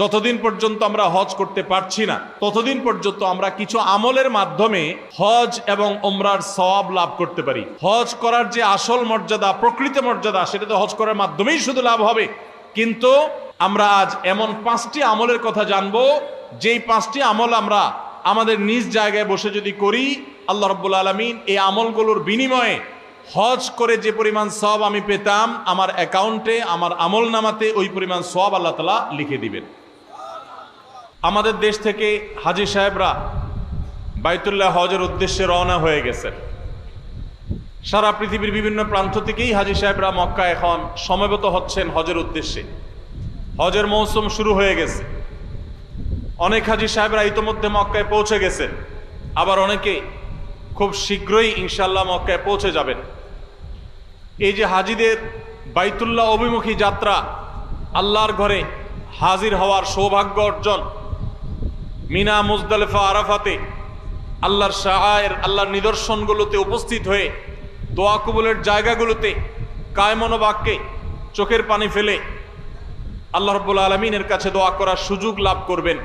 যতদিন পর্যন্ত আমরা হজ করতে পারছি না ততদিন পর্যন্ত আমরা কিছু আমলের মাধ্যমে হজ এবং ওমরার সওয়াব লাভ করতে পারি। হজ করার যে আসল মর্যাদা, প্রকৃত মর্যাদা, সেটা তো হজ করার মাধ্যমেই শুধু লাভ হবে। কিন্তু আমরা আজ এমন 5টি আমলের কথা জানবো, যেই 5টি আমল আমরা আমাদের নিজ জায়গায় বসে যদি করি, আল্লাহ রাব্বুল আলামিন এই আমলগুলোর বিনিময়ে হজ করে যে পরিমাণ সওয়াব আমি পেতাম, আমার অ্যাকাউন্টে, আমার আমল নামাতে ওই পরিমাণ সওয়াব আল্লাহ তাআলা লিখে দিবেন। আমাদের দেশ থেকে হাজী সাহেবরা বাইতুল্লাহ হজের উদ্দেশ্যে রওনা হয়ে গেছে। সারা পৃথিবীর বিভিন্ন প্রান্ত থেকেই হাজী সাহেবরা মক্কা এখন সমবেত হচ্ছেন হজের উদ্দেশ্যে। হজের মৌসুম শুরু হয়ে গেছে। অনেক হাজী সাহেবরা ইতোমধ্যে মক্কায় পৌঁছে গেছেন, আবার অনেকে খুব শীঘ্রই ইনশাল্লাহ মক্কায় পৌঁছে যাবেন। এই যে হাজীদের বাইতুল্লাহ অভিমুখী যাত্রা, আল্লাহর ঘরে হাজির হওয়ার সৌভাগ্য অর্জন, মিনা, মুজদালিফা, আরাফাতে আল্লাহর শাআয়ের, আল্লাহর নিদর্শনগুলোতে উপস্থিত হয়ে দোয়া কবুলের জায়গাগুলোতে কায়মনোবাক্যে চোখের পানি ফেলে আল্লাহ রাব্বুল আলামিনের কাছে দোয়া করার সুযোগ লাভ করবেন।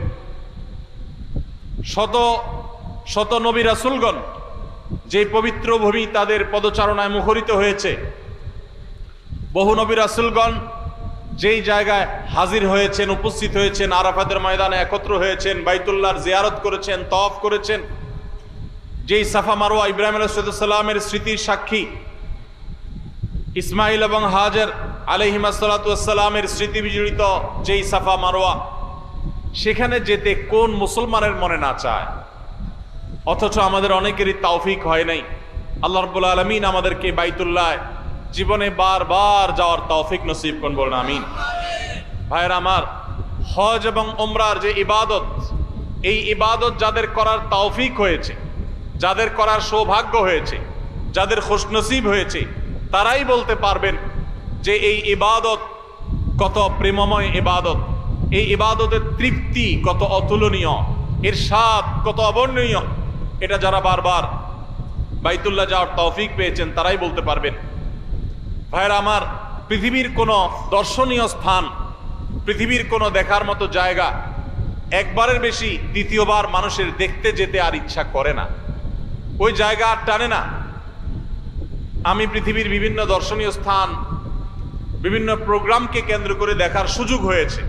শত শত নবী রাসূলগণ যে পবিত্র ভূমি তাদের পদচারণায় মুখরিত হয়েছে, বহু নবী রাসূলগণ যেই জায়গায় হাজির হয়েছেন, উপস্থিত হয়েছেন, আরাফাতের ময়দানে একত্র হয়েছেন, বাইতুল্লাহর জিয়ারত করেছেন, তওয়াফ করেছেন, যেই সাফা মারওয়া ইব্রাহিম আলাইহিস সালামের স্মৃতির সাক্ষী, ইসমাইল এবং হাজের আলাইহিমা সালাতু ওয়াস সালামের স্মৃতি বিজড়িত যেই সাফা মারওয়া, সেখানে যেতে কোন মুসলমানের মনে না চায়? অথচ আমাদের অনেকেরই তৌফিক হয় নাই। আল্লাহ রাব্বুল আলামিন আমাদেরকে বাইতুল্লাহ জীবনে বারবার যাওয়ার তৌফিক নসিব করুন, বলুন আমিন। ভাইয়েরা আমার, হজ এবং ওমরার যে ইবাদত, এই ইবাদত যাদের করার তৌফিক হয়েছে, যাদের করার সৌভাগ্য হয়েছে, যাদের খুশনসিব হয়েছে, তারাই বলতে পারবেন যে এই ইবাদত কত প্রেমময় ইবাদত, এই ইবাদতের তৃপ্তি কত অতুলনীয়, এর স্বাদ কত অবর্ণনীয়। এটা যারা বারবার বাইতুল্লাহ যাওয়ার তৌফিক পেয়েছেন তারাই বলতে পারবেন। ভাইরা আমার, পৃথিবীর কোনো দর্শনীয় স্থান, পৃথিবীর কোনো দেখার মতো জায়গা একবারের বেশি দ্বিতীয়বার মানুষের দেখতে যেতে আর ইচ্ছা করে না, ওই জায়গা আর টানে না। আমি পৃথিবীর বিভিন্ন দর্শনীয় স্থান, বিভিন্ন প্রোগ্রামকে কেন্দ্র করে দেখার সুযোগ হয়েছে।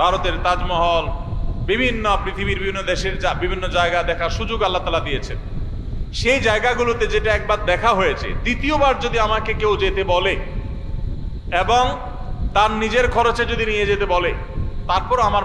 ভারতের তাজমহল, বিভিন্ন পৃথিবীর বিভিন্ন দেশের বিভিন্ন জায়গা দেখার সুযোগ আল্লাহ তাআলা দিয়েছেন। সেই জায়গাগুলোতে যেটা একবার দেখা হয়েছে, দ্বিতীয়বার যদি আমাকে কেউ যেতে বলে এবং তার নিজের খরচে যদি নিয়ে যেতে বলে, তারপর আমার